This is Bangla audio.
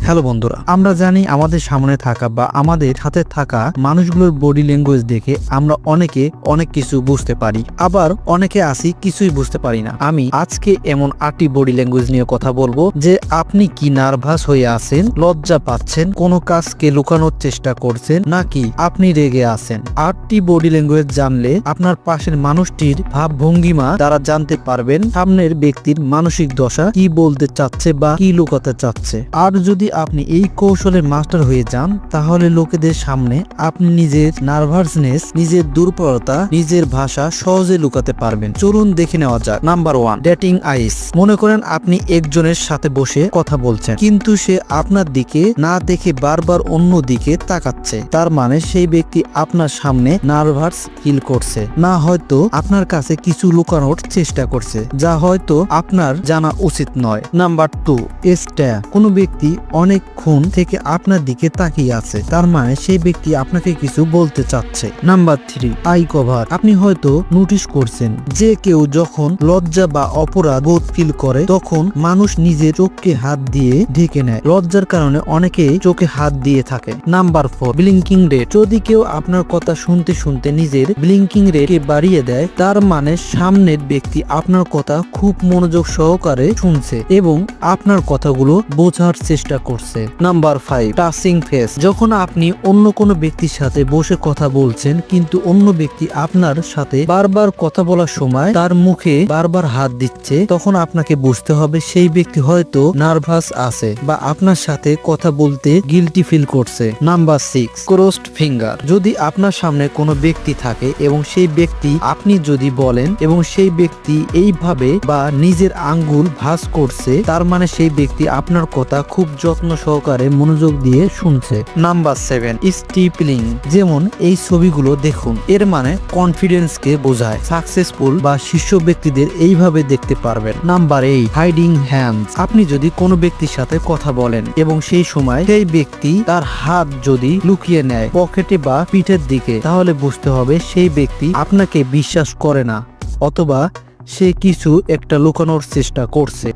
হ্যালো বন্ধুরা, আমরা জানি আমাদের সামনে থাকা বা আমাদের হাতে থাকা মানুষগুলোর বডি ল্যাঙ্গুয়েজ দেখে আমরা অনেকে অনেক কিছু বুঝতে পারি, আবার অনেকে আসি কিছুই বুঝতে পারি না। আমি আজকে এমন 8টি বডি ল্যাঙ্গুয়েজ নিয়ে কথা বলবো যে আপনি কি নার্ভাস হয়ে আছেন, লজ্জা পাচ্ছেন, কোনো কাজকে লুকানোর চেষ্টা করছেন, নাকি আপনি রেগে আছেন। 8টি বডি ল্যাঙ্গুয়েজ জানলে আপনার পাশের মানুষটির ভাবভঙ্গিমা দ্বারা জানতে পারবেন সামনের ব্যক্তির মানসিক দশা কি বলতে চাচ্ছে বা কি লুকাতে চাচ্ছে। আর যদি আপনি এই কৌশলের মাস্টার হয়ে যান তাহলে লোকেদের সামনে আপনি নিজের নার্ভাসনেস, নিজের দুর্বলতা, নিজের ভাষা সহজে লুকাতে পারবেন। চলুন দেখে নেওয়া যাক। নাম্বার 1, ডেটিং আইস। মনে করেন আপনি একজনের সাথে বসে কথা বলছেন, কিন্তু সে আপনার দিকে না দেখে বারবার অন্য দিকে তাকাচ্ছে। তার মানে সেই ব্যক্তি আপনার সামনে নার্ভাস ফিল করছে, না হয়তো আপনার কাছে কিছু লুকানোর চেষ্টা করছে যা হয়তো আপনার জানা উচিত নয়। নাম্বার 2, স্ট্যার। কোনো ব্যক্তি অনেকক্ষণ থেকে আপনার দিকে তাকিয়ে আছে, তার মানে সেই ব্যক্তি আপনাকে কিছু বলতে চাচ্ছে। Number 3, I cover. আপনি হয়তো নোটিস করছেন যে কেউ যখন লজ্জা বা অপরাধ বোধ ফিল করে তখন মানুষ নিজের চোখকে হাত দিয়ে ঢেকে নেয়। লজ্জার কারণে অনেকেই চোখে হাত দিয়ে থাকে। Number 4, blinking rate. যদি কেউ আপনার কথা শুনতে শুনতে নিজের ব্লিঙ্কিং রেটকে বাড়িয়ে দেয়, তার মানে সামনের ব্যক্তি আপনার কথা খুব মনোযোগ সহকারে শুনছে এবং আপনার কথাগুলো বোঝার চেষ্টা করছে। Number 5, touching face. যখন আপনি অন্য কোনো ব্যক্তির সাথে বসে কথা বলছেন কিন্তু অন্য ব্যক্তি আপনার সাথে বারবার কথা বলার সময় তার মুখে বারবার হাত দিচ্ছে, তখন আপনাকে বুঝতে হবে সেই ব্যক্তি হয়তো নার্ভাস আছে বা আপনার সাথে কথা বলতে গিল্টি ফিল করছে। Number 6, crossed finger. যদি আপনার সামনে কোনো ব্যক্তি থাকে এবং সেই ব্যক্তি আপনি যদি বলেন এবং সেই ব্যক্তি এইভাবে বা নিজের আঙ্গুল ভাঁজ করছে, তার মানে সেই ব্যক্তি আপনার কথা খুব যত্ন সহকারে মনোযোগ দিয়ে শুনছে। Number 7, stippling. যেমন এই ছবিগুলো দেখুন, এর মানে কনফিডেন্সকে বোঝায়। সাকসেসফুল বা শীর্ষ ব্যক্তিদের এইভাবে দেখতে পারবেন। Number 8, hiding hands. আপনি যদি কোনো ব্যক্তির সাথে কথা বলেন এবং সেই সময় সেই ব্যক্তি তার হাত যদি লুকিয়ে নেয় পকেটে বা পিঠের দিকে, তাহলে বুঝতে হবে সেই ব্যক্তি আপনাকে বিশ্বাস করে না অথবা সে কিছু একটা লুকানোর চেষ্টা করছে।